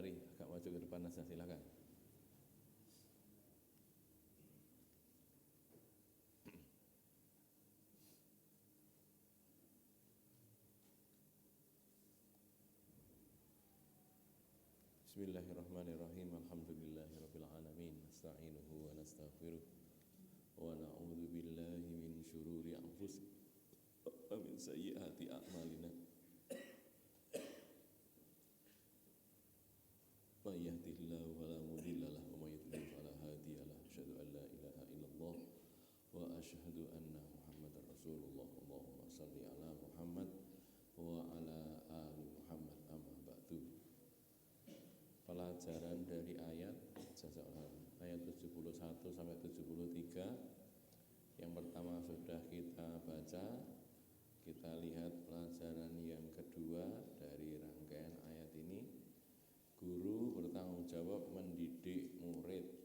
mari agak maju ke depan saja, silakan. Bismillahirrahmanirrahim. Alhamdulillahirabbil alamin. Nasta'inuhu wa nastaghfiruh. Wa na'udzu billahi min syururi anfusina wa min sayyiati a'malina. May yahdihillahu fala mudilla lahu wa may yudlil fala hadiya lahu. Asyhadu an la ilaha illallah wa asyhadu anna Muhammadar Rasulullah. Allahumma shalli ala Muhammad wa ala ali Muhammad. Amma ba'du. Pelajaran dari ayat 71 sampai 73. Yang pertama sudah kita baca. Kita lihat pelajaran yang kedua dari rangkaian ayat ini. Guru bertanggung jawab mendidik murid.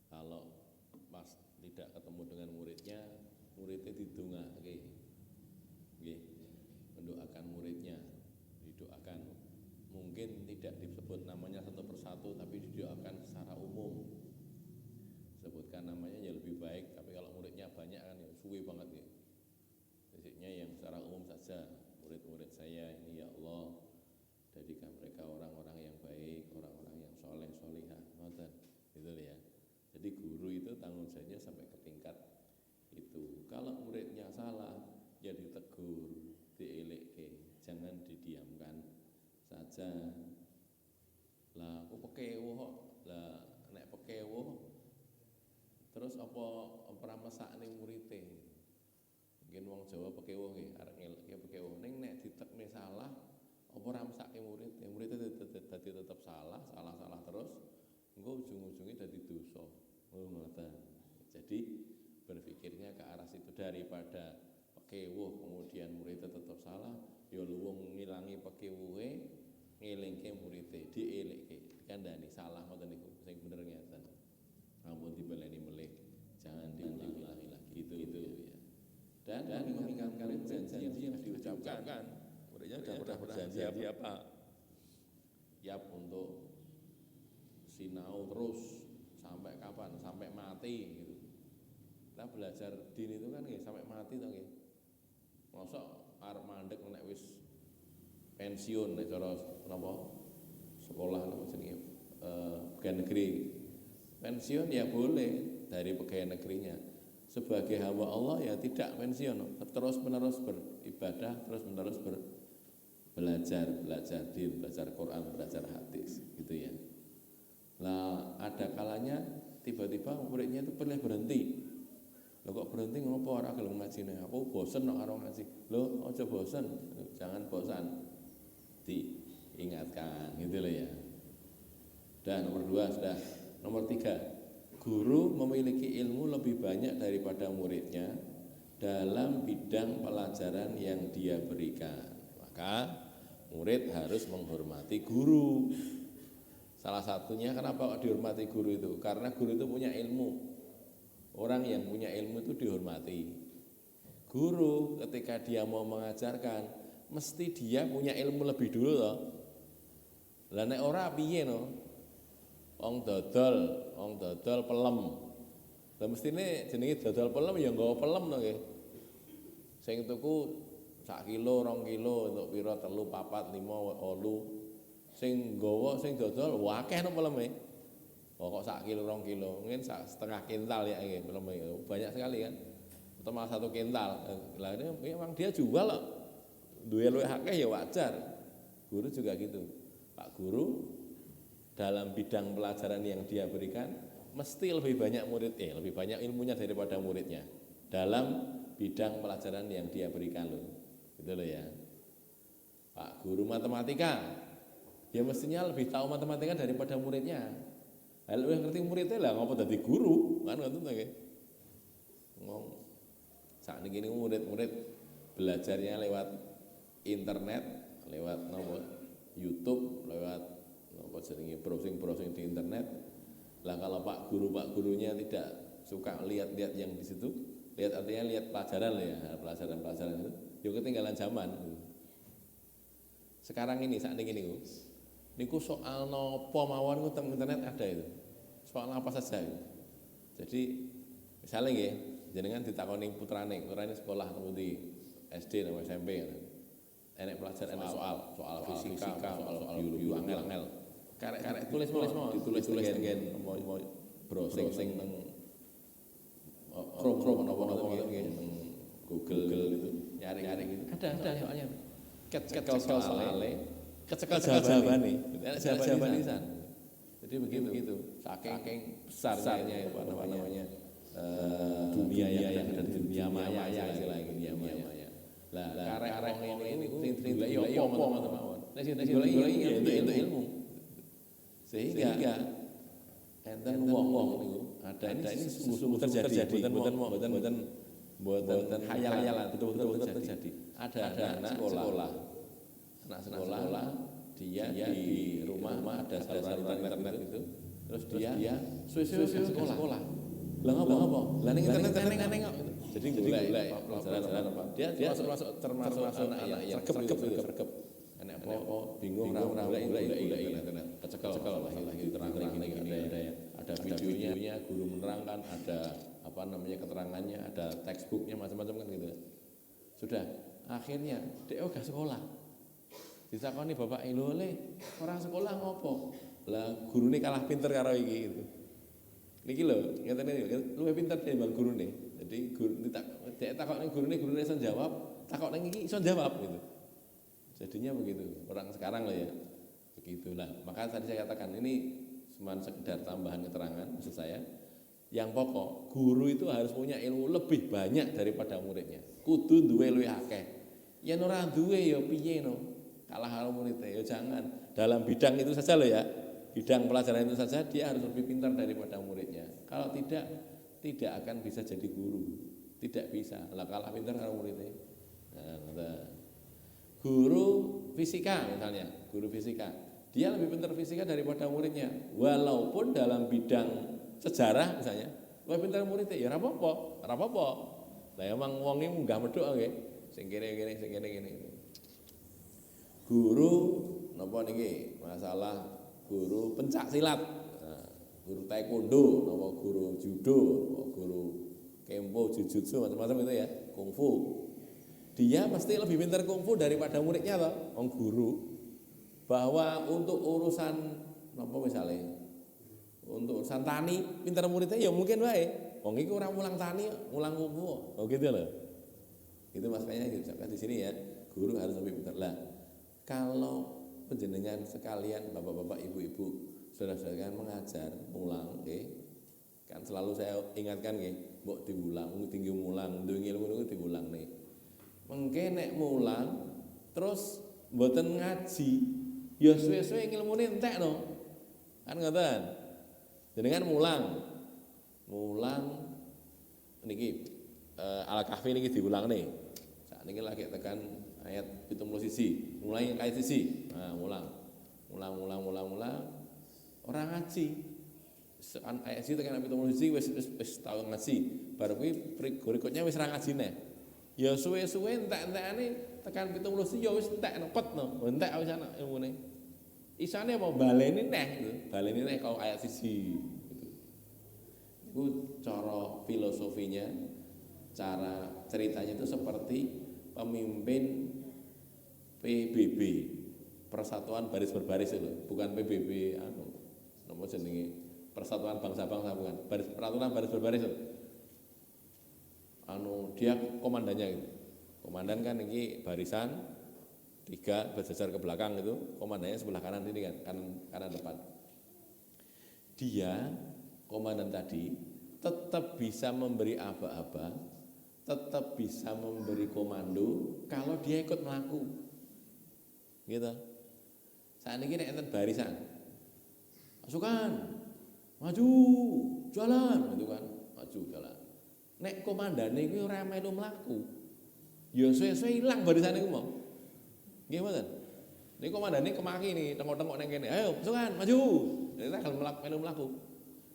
Kalau pas tidak ketemu dengan muridnya didongake. Nggih, mendoakan muridnya, didoakan. Mungkin tidak disebut namanya satu persatu, tapi didoakan secara umum. Sebutkan namanya ya lebih baik, tapi kalau muridnya banyak kan ya suwe banget ya. Basicnya yang secara umum saja, murid-murid saya ini ya Allah, jadikan mereka orang-orang yang baik, orang-orang yang soleh, solihah, ngoten, gitu ya. Jadi guru itu tanggung jawabnya sampai ke tingkat itu. Kalau muridnya salah, ya ditegur, dielekke, jangan didiamkan saja. Lah, aku pekewo kok. Lah, nek pekewo, terus apa mesak ning murite. Mungkin wong Jawa pekewo nggih, arek ngeleke pekewo. Ning nek ditekne salah, apa ora mesake murid? Ya murid dadi tetep salah terus. Engko ujung-ujungnya dadi dosa. Ngoten. Jadi berpikirnya ke arah situ, daripada pekewuh kemudian muridnya tetap salah, ya luwung ngilangi pekewuhe, ngelingke muridé, dielekke, dikandani salah ngoten niku sing bener ngeten. Ampun dibaleni melih, jangan diulangi lagi gitu ya. Dan mengingatkan janji yang diucapkan. Muridnya sudah berjanji apa? Siap untuk sinau terus sampai kapan? Sampai mati gitu. Kita belajar din itu kan nggih sampai mati to nggih. Mosok arep mandek nek wis pensiun nek cara napa? Sekolah napa jenenge pegawai negeri. Pensiun ya boleh dari pegawai negerinya. Sebagai hamba Allah ya tidak pensiun, terus-menerus beribadah, terus-menerus belajar din, belajar Quran, belajar hadis gitu ya. Lah ada kalanya tiba-tiba muridnya itu pernah berhenti. Loh kok berhenti ngopo ora gelem ngajine? Aku bosen nek karo ngaji. Loh aja bosen, jangan bosan. Diingatkan gitu loh ya. Dan nomor 2 sudah. Nomor 3, guru memiliki ilmu lebih banyak daripada muridnya dalam bidang pelajaran yang dia berikan. Maka murid harus menghormati guru. Salah satunya kenapa dihormati guru itu? Karena guru itu punya ilmu. Orang yang punya ilmu itu dihormati. Guru ketika dia mau mengajarkan, mesti dia punya ilmu lebih dulu loh. Lah nek ora piye no? Wong dodol pelem. Lah mestine jenenge dodol pelem ya nggawa pelem to nggih. Sing tuku sak kilo, 2 kilo untuk pira 3, 4, 5, 8. Sing nggawa sing dodol akeh no peleme. Kok sak kilo, 2 kilo, mungkin setengah kintal ya nggih peleme. Banyak sekali kan. atau malah 1 kintal. Lah ini memang dia jual kok. Duwe luwih akeh ya wajar. Guru juga gitu. Pak guru dalam bidang pelajaran yang dia berikan mesti lebih banyak lebih banyak ilmunya daripada muridnya dalam bidang pelajaran yang dia berikan loh. Gitu loh ya. Pak guru matematika ya mestinya lebih tahu matematika daripada muridnya. Hal yang ngerti muridnya lah ngapa dadi guru kan ngoten to nggih. Ngomong sakniki niku murid-murid belajarnya lewat internet, lewat YouTube, lewat jenenge browsing di internet. Lah kalau Pak gurunya tidak suka lihat-lihat yang di situ, artinya lihat pelajaran lah ya, pelajaran itu, yo ketinggalan zaman. Sekarang ini sakniki niku soal napa mawon ku teng internet ada itu. Soal apa saja itu. Jadi misalnya nggih, jenengan ditakoni putrane sekolah di SD atau SMP enek pelajaran soal fisika, soal biologi angel. Karek tulis dengan browsing teng Chrome napa nggih Google itu nyari gitu. Ada soalnya. Kecekel jawabane. Enek jawaban lisan. Jadi begitu. Saking besarnya apa namanya dunia yang ada di dunia maya istilahnya dunia maya. Lah karek wong ini sing ya apa mawon. Nek sing goleki itu ilmu. Sehingga enten wong-wong niku ada ini sungguh terjadi, mboten hayalan, betul-betul terjadi. Ada anak sekolah, dia di rumah ada saluran internet itu, terus dia suwe-suwe sekolah. Lah ngapa? Lah ning internet kok. Jadi golek pelajaran apa? Dia termasuk anak yang sregep. Enak apa bingung ora golek internet. Kecekel lagi terang ada videonya, guru menerangkan, ada apa namanya keterangannya, ada textbooknya macam-macam kan gitu. Sudah, akhirnya dia udah sekolah. Ditakoni bapak lho orang sekolah ngopo? Lah gurune kalah pinter karo iki gitu. Niki lho, ngeten iki luwih pinter timbang gurune. Jadi guru takokne gurune iso jawab, takokne iki iso jawab gitu. Jadinya begitu. Orang sekarang loh ya. Begitulah. Maka tadi saya katakan ini cuma sekedar tambahan keterangan maksud saya. Yang pokok, guru itu harus punya ilmu lebih banyak daripada muridnya. Kudu duwe luwih akeh. Yen ora duwe ya piye no? Kalah karo muridnya ya jangan. Dalam bidang itu saja loh ya. Bidang pelajaran itu saja dia harus lebih pintar daripada muridnya. Kalau tidak akan bisa jadi guru. Tidak bisa. Lah kalah pintar karo muridnya. Nah, guru fisika misalnya, dia lebih pintar fisika daripada muridnya. Walaupun dalam bidang sejarah misalnya, lebih pintar muridnya, ya ora apa-apa. Lah emang wong iki munggah medhok nggih. Sing kene. Guru napa niki? Masalah guru pencak silat. Nah, guru taekwondo, napa guru judo, napa guru kempo, jujutsu macam-macam itu ya, kungfu. Dia mesti lebih pintar kungfu daripada muridnya toh, wong guru. Bahwa untuk urusan napa misalnya, untuk urusan tani pintar muridnya ya mungkin wae. Wong iki ora mulang tani, mulang kungfu. Oh gitu loh. Itu makanya di sini ya, guru harus lebih pintar. Lah, kalau penjenengan sekalian bapak-bapak, ibu-ibu, saudara-saudara mengajar, mulang, kan selalu saya ingatkan mbok diulang, tinggi mulang, duwe ilmu niku diulang nih. Mengke nek mulang terus mboten ngaji ya suwe-suwe ngilmune entek no. Kan ngoten. Jenengan mulang niki Al-Kahfi niki diulang nih. Sakniki lagi tekan ayat 71. Mulai ayat 1. Nah, mulang. Ora ngaji. Ayat 1 tekan ayat 71 wis tau ngaji. Bar kuwi berikutnya wis ra ngaji neh. Ya suwe-suwe entek-entekane tekan 70 ya wis entek nepetno. Entek wis ana ilmune. Isane apa baleni neh gitu. Baleni neh kau ayat 1 gitu. Iku cara filosofinya, cara ceritanya itu seperti pemimpin PBB, Persatuan Baris Berbaris itu, bukan PBB napa jenenge? Persatuan Bangsa-Bangsa bukan. Peraturan Baris Berbaris itu. dia komandannya gitu. Komandan kan ini barisan 3 berjajar ke belakang itu, komandannya sebelah kanan ini kan, kanan depan. Dia komandan tadi tetap bisa memberi aba-aba, tetap bisa memberi komando kalau dia ikut melaku. Gitu. Saat ini enten barisan. Pasukan, maju, jalan, gitu kan. Maju, jalan. Nek komandane iki ora melu mlaku, ya suwe-suwe ilang barisane ku mau. Nggih mboten. Nek komandane kemaki nih, tengok-tengok nang kene. Ayo, pasukan, maju. Nek kalau melu mlaku.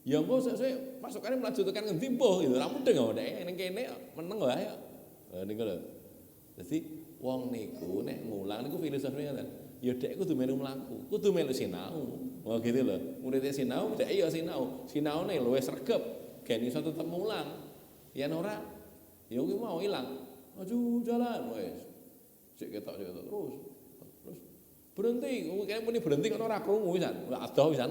Ya engko suwe-suwe pasukane mlaju tekan ngendi mbuh gitu. Ora mudeng kok nek ning kene meneng wae. Niku lho. Dadi wong niku nek mulang niku filosofine ngoten. Ya dek kudu melu mlaku, kudu melu sinau. Oh gitu lho. Muridé sinau, dek ya sinau. Sinaune luwih sregep, gen iso tetep mulang. Yen ora, ya kuwi mau ilang. Maju jalan wis. Sik ketok terus. Berhenti, kene muni berhenti kan ora krungu wisan. Adoh wisan.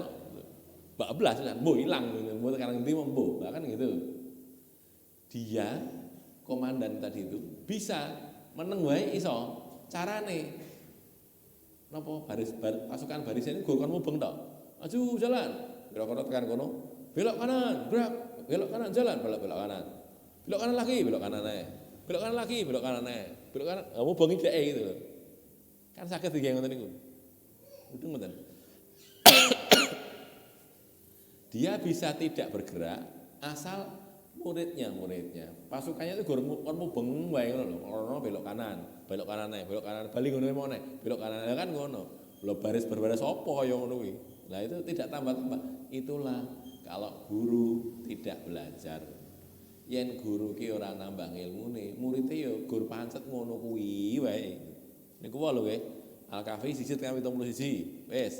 Bablas wisan, mbuh ilang, mbuh tekan ngendi mbuh. Kan gitu. Dia komandan tadi itu bisa meneng wae iso. Carane napa pasukan barisan ini kon mubeng tok. Maju jalan. Belok tekan kono. Belok kanan, gerak. Belok kanan jalan, belok kanan. Belok kanan lagi, belok kanan ae. Belok kanan lagi, belok kanan ae. Belok kanan, kamu bongi dhek gitu loh. Kan sakit iki ngoten niku. Udah ngoten. Dia bisa tidak bergerak asal muridnya. Pasukannya itu kon mubeng wae ngono lho. Ono belok kanan ae, belok kanan bali ngono meneh. Belok kanan kan ngono. Lho baris berbaris apa kaya ngono kuwi. Lah itu tidak tambah-tambah. Itulah kalau guru tidak belajar. Yen guru ki ora nambah ilmune, muridé ya gur pancet ngono kuwi wae. Niku wae lho nggih. Al-Kafi 1/71. Wis.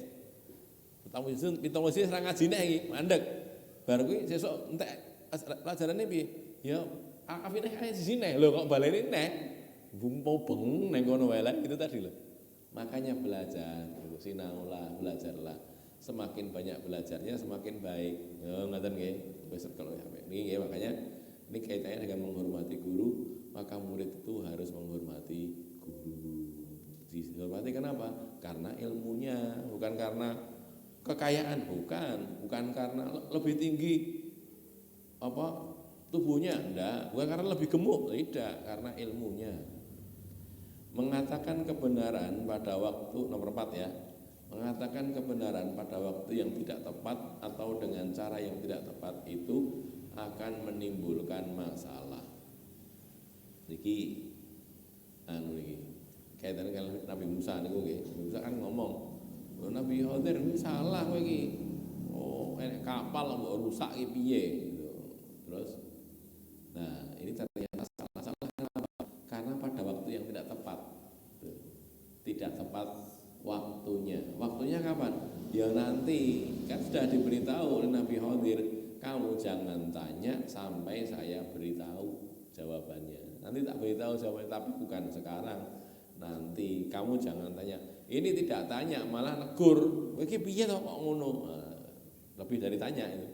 71 ora ngaji neh iki, mandeg. Bar kuwi sesuk entek pelajarane piye? Ya Al-Kafi neh ae siji neh. Lho kok baleni neh. Mau beng neng kono wae lah itu tadi loh. Makanya belajar, sinaulah, belajarlah. Semakin banyak belajarnya semakin baik. Ya ngoten nggih. Wis kalau ya. Nggih makanya ini kaitannya dengan menghormati guru, maka murid itu harus menghormati guru. Dihormati kenapa? Karena ilmunya, bukan karena kekayaan, bukan karena lebih tinggi apa tubuhnya, enggak, bukan karena lebih gemuk, tidak, karena ilmunya. Mengatakan kebenaran pada waktu nomor 4 ya. Mengatakan kebenaran pada waktu yang tidak tepat atau dengan cara yang tidak tepat itu akan menimbulkan masalah. Niki niki kaitan dengan Nabi Musa niku nggih. Nabi Musa kan ngomong, Nabi Khidir iki salah kowe iki. Oh, enek kapal mbok rusak iki piye gitu. Terus nah, ini ternyata salah kenapa? Karena pada waktu yang tidak tepat. Tidak tepat waktunya. Waktunya kapan? Ya nanti kan sudah diberitahu oleh Nabi Khidir, kamu jangan tanya sampai saya beritahu jawabannya. Nanti tak beritahu jawabannya, tapi bukan sekarang. Nanti kamu jangan tanya. Ini tidak tanya, malah negur. Iki piye to kok ngono? Lebih dari tanya itu.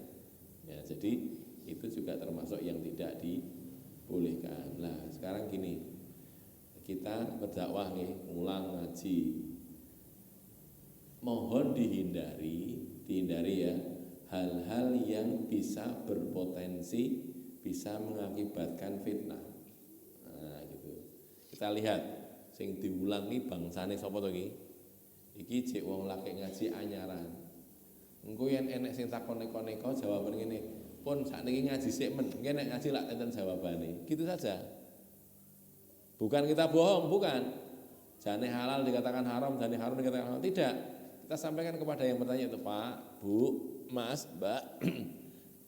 Ya, jadi itu juga termasuk yang tidak dibolehkan. Nah, sekarang gini. Kita berdakwah nih, ngulang ngaji. Mohon dihindari ya hal-hal yang bisa berpotensi bisa mengakibatkan fitnah. Nah, gitu. Kita lihat sing diulangi bangsane sapa to iki? Iki jek wong laki ngaji anyaran. Engko yen enek sing takon neko-neko jawaban ngene, "Pun sakniki ngaji sik men, engko nek ngaji lak enten jawabane." Gitu saja. Bukan kita bohong, bukan. Jane halal dikatakan haram, jane haram dikatakan halal. Tidak. Kita sampaikan kepada yang bertanya itu, Pak, Bu, Mas, Mbak,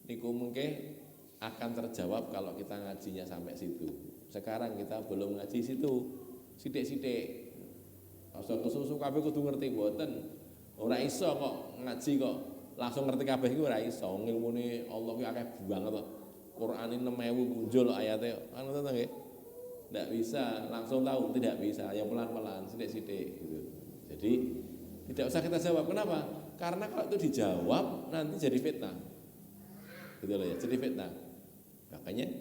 niku mungkin akan terjawab kalau kita ngajinya sampai situ. Sekarang kita belum ngaji situ, sithik-sithik. Asa kesusu kabeh kudu ngerti mboten. Ora iso kok ngaji kok langsung ngerti kabeh iku ora iso. Ilmune Allah ki akeh banget kok. Qur'ane 6000 punjul ayate. Kan ngoten to nggih? Tidak bisa langsung tahu, tidak bisa. Yang pelan-pelan, sithik-sithik gitu. Jadi tidak usah kita jawab. Kenapa? Karena kalau itu dijawab nanti jadi fitnah. Gitu loh ya, jadi fitnah. Makanya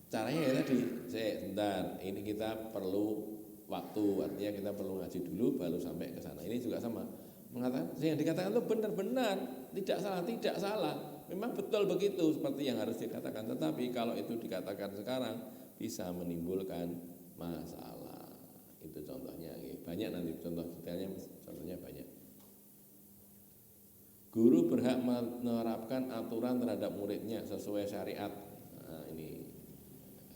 Caranya ya tadi, sebentar, ini kita perlu waktu, artinya kita perlu ngaji dulu baru sampai ke sana. Ini juga sama, mengatakan yang dikatakan itu benar-benar, tidak salah, memang betul begitu seperti yang harus dikatakan. Tetapi kalau itu dikatakan sekarang bisa menimbulkan masalah. Itu contohnya, banyak nanti contoh detailnya, contohnya banyak. Guru berhak menerapkan aturan terhadap muridnya sesuai syariat. Nah, ini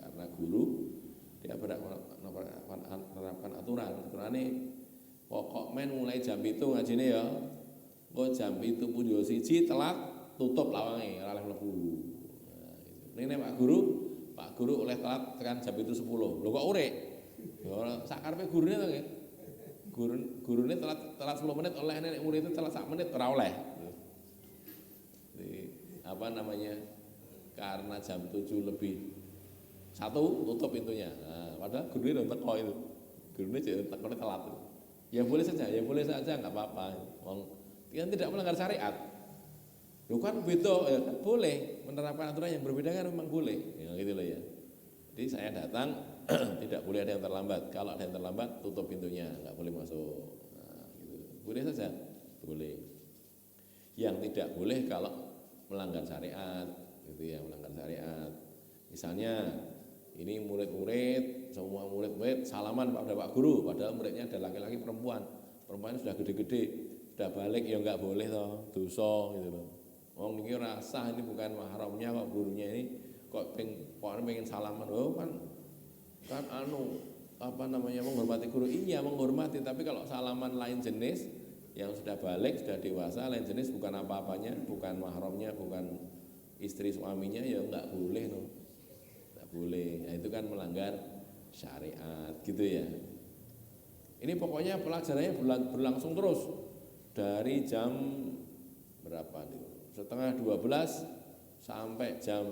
karena guru dia berhak menerapkan aturan ini pokok men mulai jam itu ngajine ya kok jam itu pun yo siji telat tutup lawange ora oleh mlebu. Nah, ini Pak Guru oleh telat tekan jam itu 10. Lho kok urip? Ya sak karepe gurune to nggih. Gurune telat 10 menit oleh nek murid itu telat 1 menit ora oleh. Jadi, apa namanya? Karena jam 7 lebih 1 tutup pintunya. Nah, padahal gurunya udah teko itu. Gurunya jadi tekonya telat. Ya boleh saja, nggak apa-apa. Yang tidak melanggar syariat. Lu kan beda, ya kan boleh menerapkan aturan yang berbeda kan memang boleh. Ya gitu loh ya. Jadi saya datang tidak boleh ada yang terlambat. Kalau ada yang terlambat tutup pintunya, nggak boleh masuk. Nah, gitu. Boleh saja, boleh. Yang tidak boleh kalau melanggar syariat, gitu ya, melanggar syariat. Misalnya ini murid-murid, semua murid-murid salaman pada Pak Guru, padahal muridnya ada laki-laki perempuan sudah gede-gede, sudah balik ya nggak boleh toh, dosa gitu loh. Wong ini rasa ini bukan mahramnya kok gurunya ini kok pengen salaman, oh kan apa namanya menghormati guru, iya menghormati, tapi kalau salaman lain jenis yang sudah balik, sudah dewasa, lain jenis bukan apa-apanya, bukan mahramnya, bukan istri suaminya ya nggak boleh no. Boleh, nah, itu kan melanggar syariat gitu ya. Ini pokoknya pelajarannya berlangsung terus dari jam berapa nih? Setengah 12 sampai jam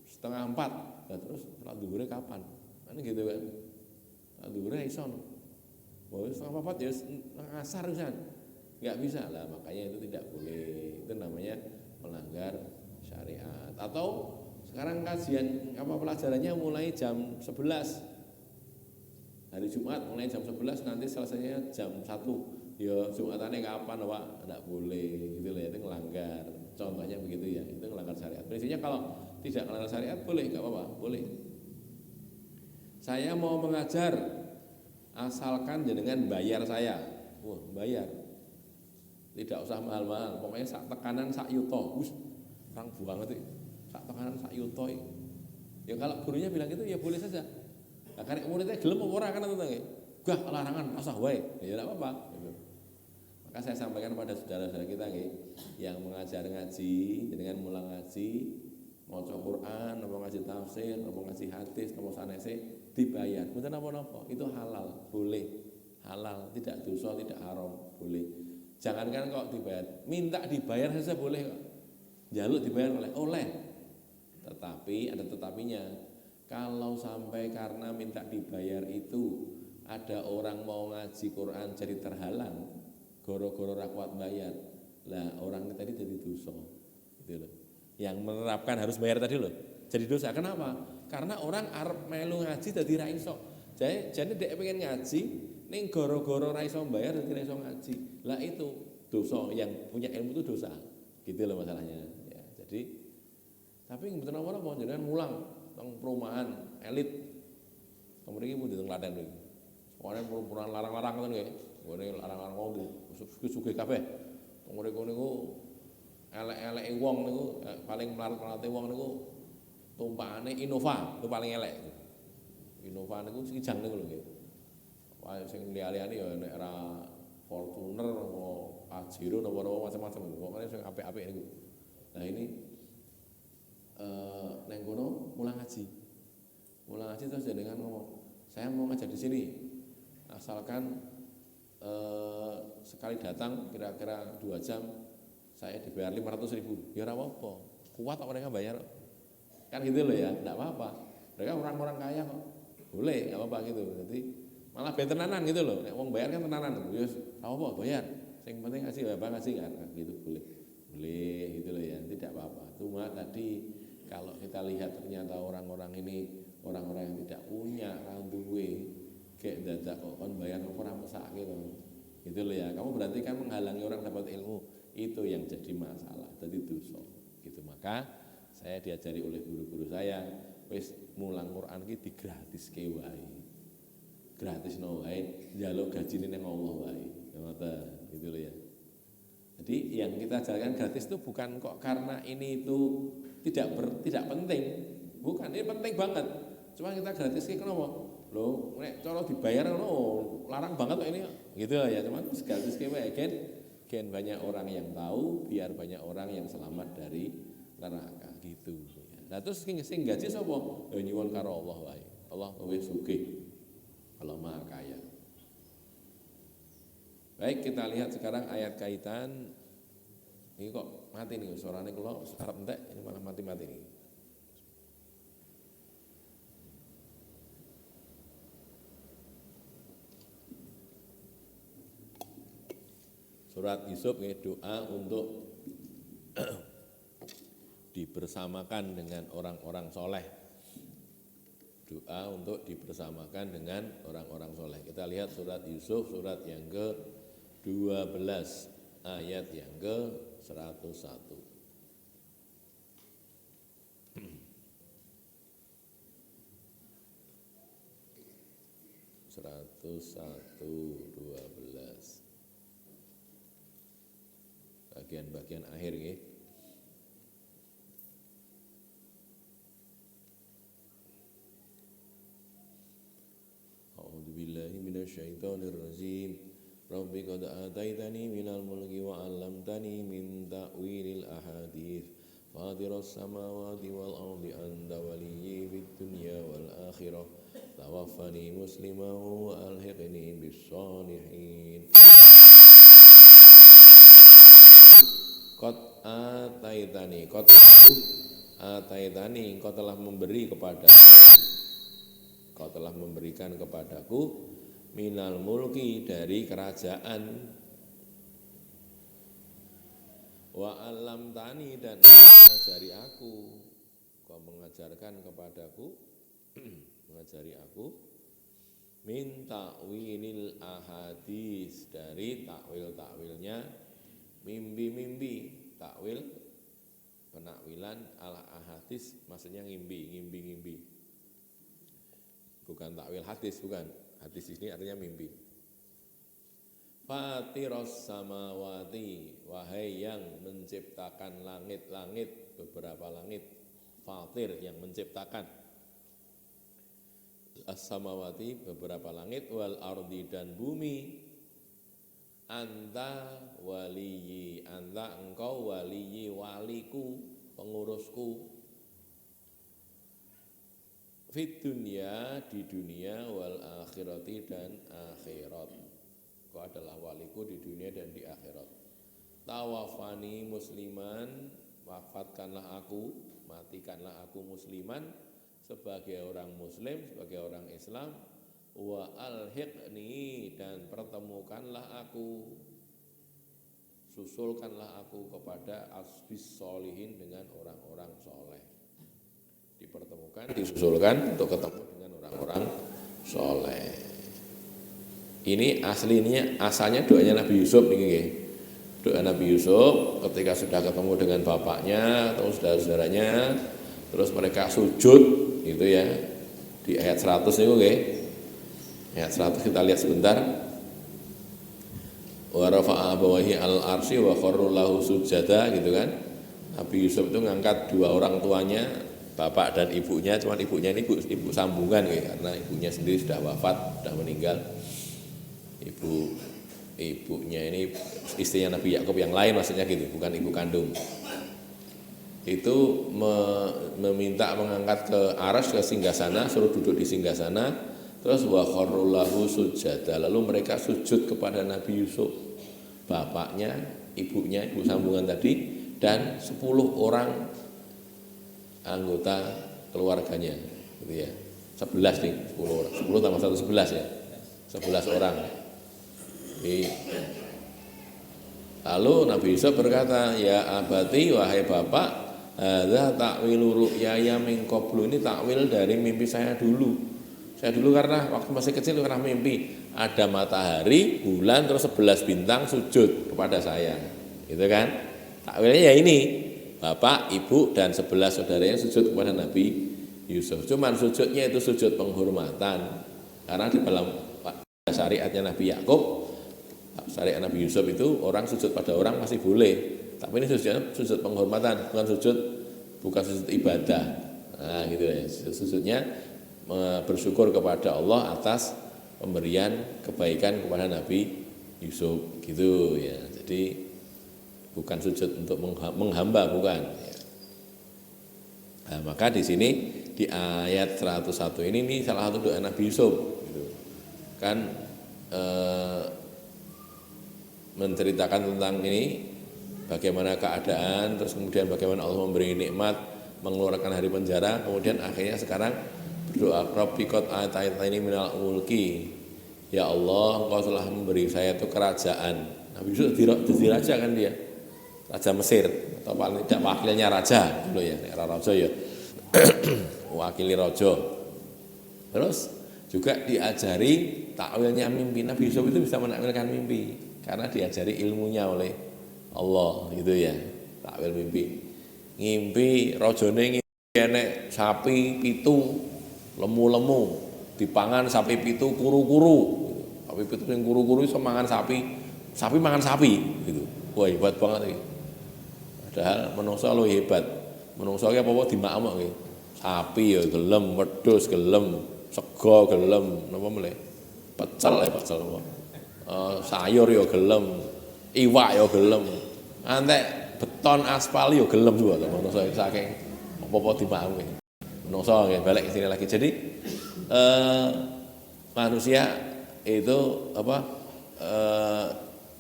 setengah 4. Nah, terus sholat zuhurnya kapan? Kan gitu kan? Sholat zuhurnya ison. Wah, setengah 4 ya asar kan? Nggak bisa lah, makanya itu tidak boleh. Itu namanya melanggar syariat. Atau sekarang kajian pelajarannya mulai jam 11 hari Jumat, mulai jam 11 nanti selesainya jam 1. Ya Jumatannya kapan Pak? Enggak boleh gitu loh, itu melanggar. Contohnya begitu ya, itu melanggar syariat. Prinsipnya kalau tidak melanggar syariat boleh, enggak apa-apa, boleh. Saya mau mengajar asalkan jenengan bayar saya. Wah, bayar. Tidak usah mahal-mahal, pokoknya sak tekanan sak yuto. Orang banget itu. Sak tekanan sak yutoi. Ya kalau gurunya bilang gitu ya boleh saja. Nah, karena muridnya gelem apa ora kan itu nggih. Gah larangan asah wae. Ya enggak apa-apa gitu. Maka saya sampaikan pada saudara-saudara kita nggih yang mengajar ngaji, dengan mulang ngaji, maca Quran, apa ngaji tafsir, apa ngaji hadis, apa sanese dibayar. Mboten napa-napa, itu halal, boleh. Halal, tidak dosa, tidak haram, boleh. Jangankan kok dibayar, minta dibayar saja boleh kok. Jaluk dibayar oleh. Tetapi ada tetapinya. Kalau sampai karena minta dibayar itu ada orang mau ngaji Quran jadi terhalang, goro-goro rakwat bayar, lah orang tadi jadi dosa, gitu loh. Yang menerapkan harus bayar tadi loh, jadi dosa. Kenapa? Karena orang arep melu ngaji jadi ra iso. Jadi dia pengen ngaji, ning goro-goro ra iso bayar jadi ra iso ngaji. Lah itu dosa, yang punya ilmu itu dosa, gitu loh masalahnya. Ya, jadi tapi betul orang mau jangan mulang tentang perumahan elit. Kemudian pun di Klaten lagi. Soalnya perumahan larang-larang kan kayak, gue larang-larang mau suge kabeh. Kemudian niku elek-elek wong niku paling melarat-melarat wong niku tumpakane Innova itu paling elek. Innova niku sijang niku lho nggih. Wah sing liya-liyane ya nek era Fortuner apa Pajero apa macam-macam. Pokoknya sing apik-apik niku. Nah ini neng kono mulang ngaji terus dengan ngomong, saya mau ngajar di sini, asalkan sekali datang kira-kira 2 jam saya dibayar 500.000. Ya apa-apa, kuat kok mereka bayar, kan gitu loh ya, enggak apa-apa. Mereka orang-orang kaya kok, boleh, enggak apa-apa gitu. Jadi malah bayar tenanan gitu loh, wong bayar kan tenanan, ya apa bayar, yang penting ngasih kan, gitu boleh gitu loh ya, tidak apa-apa. Cuma tadi Kalau kita lihat ternyata orang-orang ini orang-orang yang tidak punya, ra duwe, kayak dadak kok kon bayar apa ora mesake to. Gitu loh ya. Kamu berarti kan menghalangi orang dapat ilmu. Itu yang jadi masalah. Jadi dosa. Gitu. Maka saya diajari oleh guru-guru saya, wis mulang Quran ki digratiske wae. Gratis no wae, njaluk gajine ning Allah wae. Ngoten, gitu loh ya. Jadi yang kita ajarkan gratis itu bukan kok karena ini itu tidak penting. Bukan, ini penting banget. Cuma kita gratis ki kenapa? Loh, nek cara dibayar ngono larang banget kok ini. Gitu ya, cuman gratis ki wae gen banyak orang yang tahu, biar banyak orang yang selamat dari neraka gitu. Nah terus sing gaji sapa? Ya nyuwun karo Allah wae. Allah luwih sugih. Allah Maha Kaya. Baik, kita lihat sekarang ayat kaitan. Ini kok mati nih suaranya, kalau arep entek ini malah mati-mati nih. Surat Yusuf ini doa untuk dibersamakan dengan orang-orang soleh. Doa untuk dibersamakan dengan orang-orang soleh. Kita lihat surat Yusuf, surat yang ke-12, ayat yang ke-101. Bagian akhir ya. A'udzu billahi minasyaitonir rajim. Rabbi qad ataitani minal mulki wa 'allamtani min ta'wilil ahadits. Fatiras samawati wal ardi anta waliyyi fid dunya wal akhirah. Tawaffani musliman wa alhiqni bis shalihin. Qad ataitani, qad ataitani, engkau telah memberi kepada, engkau telah memberikan kepadaku minal mulki, dari kerajaan, wa alamtani, dan mengajari aku, engkau mengajarkan kepadaku mengajari aku min ta'wilil ahadits, dari takwil-takwilnya mimpi-mimpi. Takwil penakwilan ala ahadits maksudnya ngimpi. Bukan takwil hadis, bukan. Hadis ini artinya mimpi. Fatiros samawati, wahai yang menciptakan langit-langit, beberapa langit. Fatir, yang menciptakan. As-samawati, beberapa langit. Wal ardi, dan bumi. Anta waliyyi, anta engkau waliyyi, waliku, pengurusku. Fit dunya, di dunia, wal akhirati, dan akhirat. Engkau adalah waliku di dunia dan di akhirat. Tawafani musliman, wafatkanlah aku, matikanlah aku musliman, sebagai orang muslim, sebagai orang Islam. Wa alhiqni, dan pertemukanlah aku, susulkanlah aku kepada asbis solihin, dengan orang-orang soleh. Dipertemukan, disusulkan untuk ketemu dengan orang-orang soleh. Ini aslinya, asalnya doanya Nabi Yusuf nih. Doa Nabi Yusuf ketika sudah ketemu dengan bapaknya atau saudara-saudaranya, terus mereka sujud gitu ya. Di ayat 100 itu nggih. Ayat 100 kita lihat sebentar. Wa rafa'a abawahi al-arsy wa kharru lahu sujada, gitu kan. Nabi Yusuf itu ngangkat dua orang tuanya, bapak dan ibunya, cuman ibunya ini ibu sambungan gitu, karena ibunya sendiri sudah wafat, sudah meninggal. Ibunya ini istrinya Nabi Yakub yang lain maksudnya gitu, bukan ibu kandung. Itu meminta mengangkat ke arsy, ke singgasana, suruh duduk di singgasana. Terus wa kharru lahu sujada, lalu mereka sujud kepada Nabi Yusuf, bapaknya, ibunya, ibu sambungan tadi, dan 10 orang anggota keluarganya, gitu ya. 11 nih, 10 orang. 10 tambah 1 11 ya. 11 orang. Lalu Nabi Yusuf berkata, ya abati, wahai bapak, Hadza ta'wilu ru'yaya min qablu, ini takwil dari mimpi saya dulu. Saya dulu karena waktu masih kecil pernah mimpi ada matahari, bulan, terus 11 bintang sujud kepada saya. Gitu kan? Takwilnya ya ini. Bapak, ibu, dan 11 saudaranya sujud kepada Nabi Yusuf. Cuman sujudnya itu sujud penghormatan. Karena di dalam syariatnya Nabi Yakub, syariat Nabi Yusuf itu orang sujud pada orang masih boleh. Tapi ini sujudnya sujud penghormatan, bukan sujud ibadah. Nah, gitu ya. Sujudnya bersyukur kepada Allah atas pemberian kebaikan kepada Nabi Yusuf, gitu ya. Jadi bukan sujud untuk menghamba, bukan. Nah, maka di sini di ayat 101 ini salah satu doa Nabi Yusuf, gitu. Kan menceritakan tentang ini, bagaimana keadaan, terus kemudian bagaimana Allah memberi nikmat, mengeluarkan hari penjara, kemudian akhirnya sekarang berdoa, Rabbi qad ataitani minal mulki, ya Allah, Engkau telah memberi saya itu kerajaan. Nabi Yusuf jadi raja kan dia, raja Mesir, atau paling tidak wakilnya raja dulu ya, era raja ya, wakili raja. Terus juga diajari takwilnya mimpi. Nabi Yusuf itu bisa menakwilkan mimpi karena diajari ilmunya oleh Allah, gitu ya. Takwil mimpi, ngimpi rajane ngimpi enek sapi pitu lemu-lemu dipangan sapi pitu kuru-kuru. Sapi pitu yang kuru-kuru iso mangan sapi mangan sapi gitu. Wah, hebat banget iki. Padahal menungso lu hebat. Menungso ki apa-apa dimakmuk ki. Sapi ya gelem, wedhus gelem, sego gelem, napa meneh? Pecel apa? Sayur ya gelem, iwak ya gelem. Antek beton aspal ya gelem juga to menungso saking apa-apa dimakmuk. Menungso nggih balik ke sini lagi. Jadi manusia itu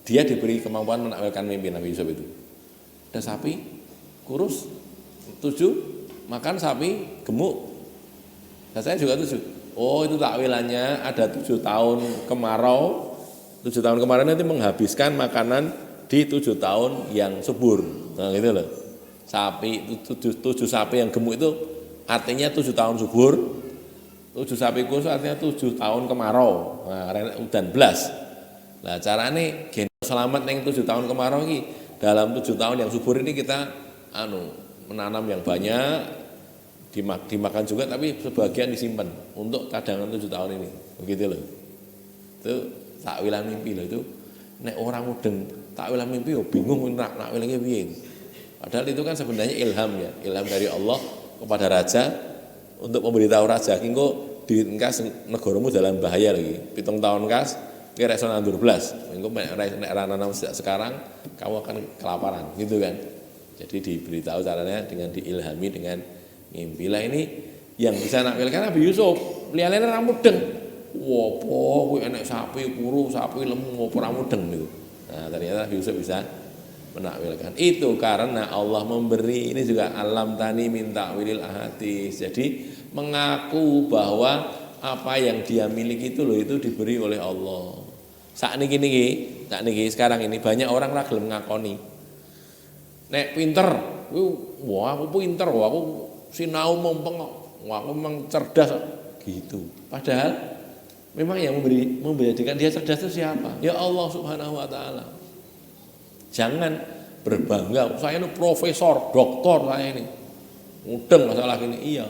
dia diberi kemampuan menakwilkan mimpi. Nabi Yusuf itu ada sapi kurus 7, makan sapi gemuk. Dan saya juga 7. Oh, itu takwilannya ada 7 tahun kemarau. 7 tahun kemarin nanti menghabiskan makanan di 7 tahun yang subur. Nah, gitu loh. Sapi 7 sapi yang gemuk itu artinya 7 tahun subur. 7 sapi kurus artinya 7 tahun kemarau. Nah, udan blas. Nah, carane gen selamat yang 7 tahun kemarau ini, dalam 7 tahun yang subur ini kita menanam yang banyak, dimakan juga, tapi sebagian disimpan untuk cadangan 7 tahun ini. Begitu loh. Itu takwilan mimpi loh itu. Nek orang mudeng takwilan mimpi yo bingung nakwilane piye. Padahal itu kan sebenarnya ilham ya, ilham dari Allah kepada raja untuk memberitahu raja engko diengkas negaramu dalam bahaya lagi. 7 tahun kas kira iso nandur blas. Engko nek nanam sejak sekarang kamu akan kelaparan, gitu kan. Jadi diberitahu caranya dengan diilhami dengan mimpi. Lah ini yang bisa nakwilkan Nabi Yusuf. Liyane ra mudeng. Wopo kuwi enek sapi kuru, sapi lemu opo ra mudeng niku. Nah, ternyata Nabi Yusuf bisa menakwilkan. Itu karena Allah memberi, ini juga alam tani minta wilil ahadis. Jadi mengaku bahwa apa yang dia miliki itu loh, itu diberi oleh Allah. Saat niki sekarang ini banyak orang ra gelem ngakoni. Nek pinter, wah aku pinter, wah aku sinau mumpeng, wah aku memang cerdas gitu. Padahal memang yang menjadikan dia cerdas itu siapa? Ya Allah Subhanahu wa taala. Jangan berbangga, saya ini profesor, doktor saya ini. Mudeng masalah ini, iya.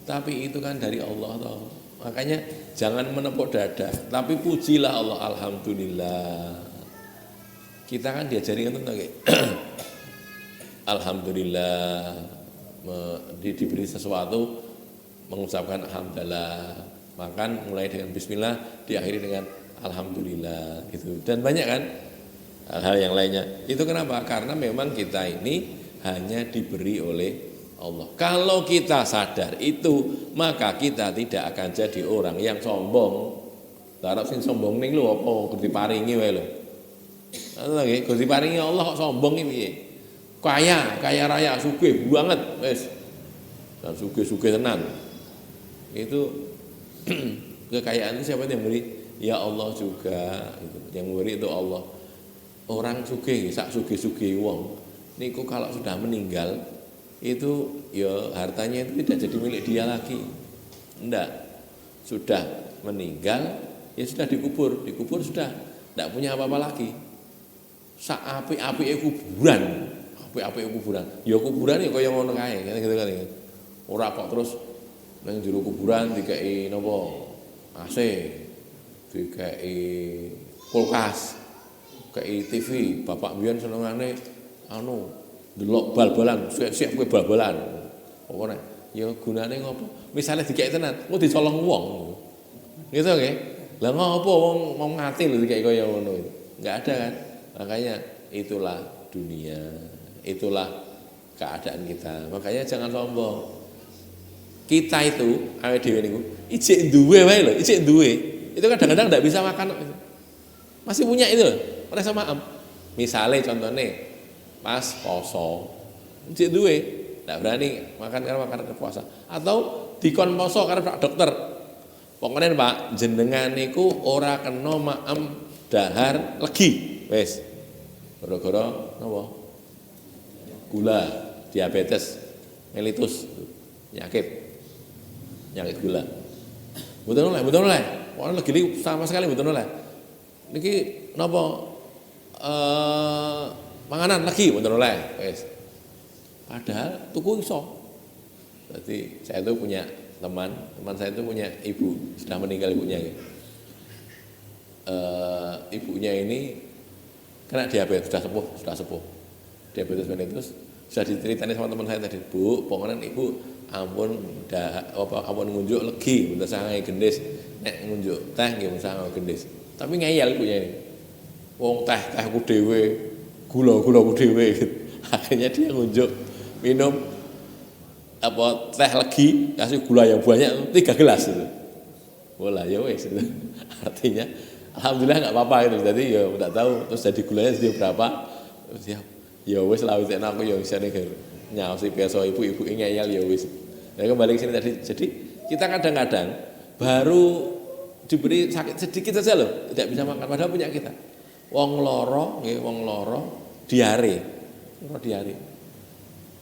Tapi itu kan dari Allah toh. Makanya jangan menepuk dada, tapi pujilah Allah, alhamdulillah. Kita kan diajari kan tentang alhamdulillah, diberi sesuatu mengucapkan alhamdulillah. Makan mulai dengan bismillah, diakhiri dengan alhamdulillah gitu. Dan banyak kan hal-hal yang lainnya. Itu kenapa? Karena memang kita ini hanya diberi oleh Allah. Kalau kita sadar itu, maka kita tidak akan jadi orang yang sombong. Harap sing sombong ning lho apa diparingi wae lho. Nggih, Gusti paringi Allah kok sombong iki piye? Kaya raya, sugih banget wis. Dan sugih tenan. Itu kekayaan itu siapa yang beri? Ya Allah juga gitu. Yang beri itu Allah. Orang sugih sak sugih-sugih wong niku kalau sudah meninggal itu ya hartanya itu tidak jadi milik dia lagi. Enggak. Sudah meninggal, ya sudah dikubur sudah enggak punya apa-apa lagi. Sak apik-apike kuburan, apik-apike kuburan. Ya kuburan ya kaya ngono kae, gitu kan. Ora kok terus nang jero kuburan dikeki napa? AC, dikeki kulkas, kei TV. Bapak mbiyen senengane delok bal-balan, siap kowe bal-balan. Pokoknya ya gunane ngopo? Misale dikeki tenan, engko dicolong wong. Gitu nggih. Lah ngopo wong mati lho dikeki kaya ngono. Enggak ada kan? Makanya itulah dunia, itulah keadaan kita. Makanya jangan sombong. Kita itu awake dhewe niku ijik duwe wae lho, ijik duwe. Itu kadang-kadang enggak bisa makan. Masih punya itu loh, ora iso maem. Misale contone pas poso, ijik duwe, enggak berani makan karena puasa. Atau dikon poso karo Pak Dokter. Pokoknya Pak, jenengan niku ora kena maem dahar legi. Wis. Gara-gara napa? Gula, diabetes, mellitus, penyakit gula. Mboten oleh. Ora legi sama sekali mboten oleh. Niki napa panganan legi mboten oleh. Wis. Padahal tuku iso. Berarti saya itu punya teman saya itu punya ibu, sudah meninggal ibunya ya. Ibunya ini kena diabetes, sudah sepuh. Diabetes mellitus, sudah diceritain sama teman saya tadi, Bu, pokoknya ibu ampun ngunjuk legi, bentar sangai gendis, nek ngunjuk teh nggih mun sangai gendis. Tapi ngeyel ibunya ini. Wong tehku dhewe, gula-gulaku dhewe. Akhirnya dia ngunjuk minum teh legi kasih gula yang banyak 3 gelas itu. Bola ya wes itu. Artinya alhamdulillah enggak apa-apa gitu. Jadi ya enggak tahu terus jadi gulanya jadi berapa. Terus ya wes lah wis aku ya bisa nih nyaosi biasa ibu-ibu ngeyel ya wis. Nah kembali ke sini tadi. Jadi kita kadang-kadang baru diberi sakit sedikit saja loh, tidak bisa makan padahal punya kita. Wong loro diare.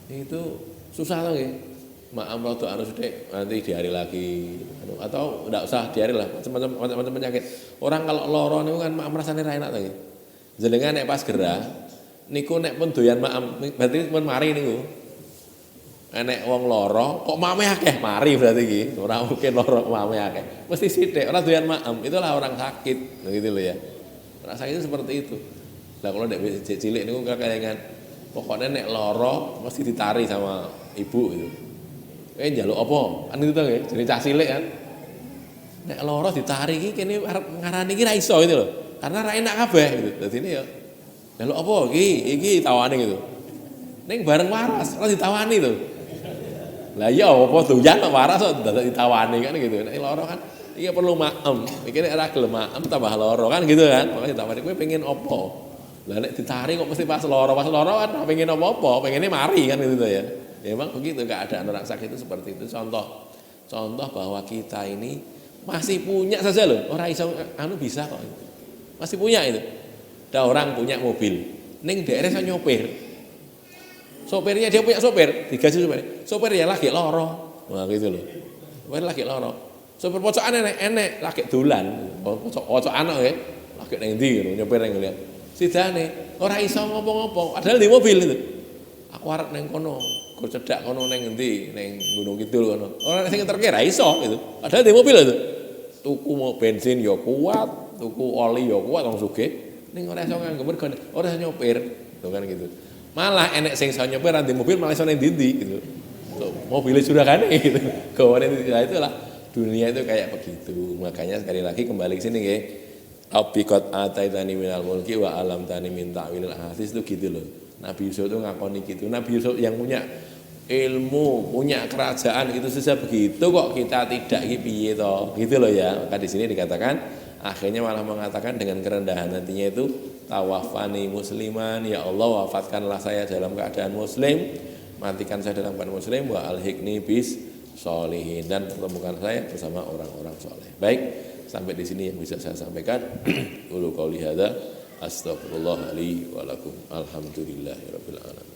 Itu susah loh nggih. Maaf rodo sithik nanti diare lagi atau enggak usah diare lah macam-macam penyakit. Orang kalau loro niku kan maaf rasane ra enak to nggih. Jenengan nek pas gerah niku nek pun doyan maaf berarti pun mari niku. Nek wong loro kok mame akeh mari berarti iki. Ora mungkin loro mame akeh. Mesti sithik ora doyan maem. Itulah orang sakit gitu loh ya. Orang sakit itu seperti itu. Lah kalau nek cilik niku kakelengan pokoknya nek loro mesti ditari sama ibu itu. Njaluk apa? Kan itu to nggih, jenenge cah cilik kan. Nek loro ditari iki kene arep ngarani iki ra iso gitu loh. Karena ra enak kabeh gitu. Dadine ya njaluk apa iki tawani gitu. Ning bareng waras ora ditawani to. Lah iya apa doyan waras kok dadak ditawani kan gitu. Nek loro kan iki perlu maem. Iki nek ora gelem maem tambah loro kan gitu kan. Makane ditawani kowe pengen apa? Lah nek ditari kok mesti pas loro kan ora pengen apa-apa, pengennya mari kan gitu ya. Ya memang begitu keadaan orang sakit itu seperti itu. Contoh bahwa kita ini masih punya saja loh. Orang iso bisa kok. Masih punya itu. Ada orang punya mobil, ning daerah saya nyopir. Sopirnya dia punya sopir, digaji sopir. Sopir ya lagi loro. Wah gitu loh. Sopir lagi loro. Sopir pocokan enek lagi dolan. Pocok anak ya. Lagi nang ndi nyopir nang lihat. Sidane ora iso ngopo-ngopo, padahal di mobil itu. Aku arep nang kono. Kok cedak kono neng ngendi neng Gunung Kidul kono. Ora sing ngeterke ra iso gitu. Padahal di mobil itu. Tuku mau bensin ya kuat, tuku oli ya kuat wong sugih. Ning ora iso nganggo mergo ora iso nyopir. Tuh kan gitu. Malah enek sing iso nyopir di mobil malah iso nang ndi gitu. Tuh, mobilnya suragane gitu. Gawane itulah dunia itu kayak begitu. Makanya sekali lagi kembali ke sini nggih. Abiqat ataitani minal mulki wa alam tani min ta'wilil ahadits itu gitu loh. Nabi Yusuf itu ngakoni gitu. Nabi Yusuf yang punya ilmu, punya kerajaan itu saja begitu kok kita tidak piye toh. Gitu loh ya. Maka di sini dikatakan akhirnya malah mengatakan dengan kerendahan nantinya itu tawafani musliman, ya Allah wafatkanlah saya dalam keadaan muslim, matikan saya dalam keadaan muslim, wa alhiqni bis sholihin, dan pertemukan saya bersama orang-orang soleh. Baik, sampai di sini yang bisa saya sampaikan. Qulu qouli hadza astagfirullah li wa lakum. Alhamdulillahirabbil alamin.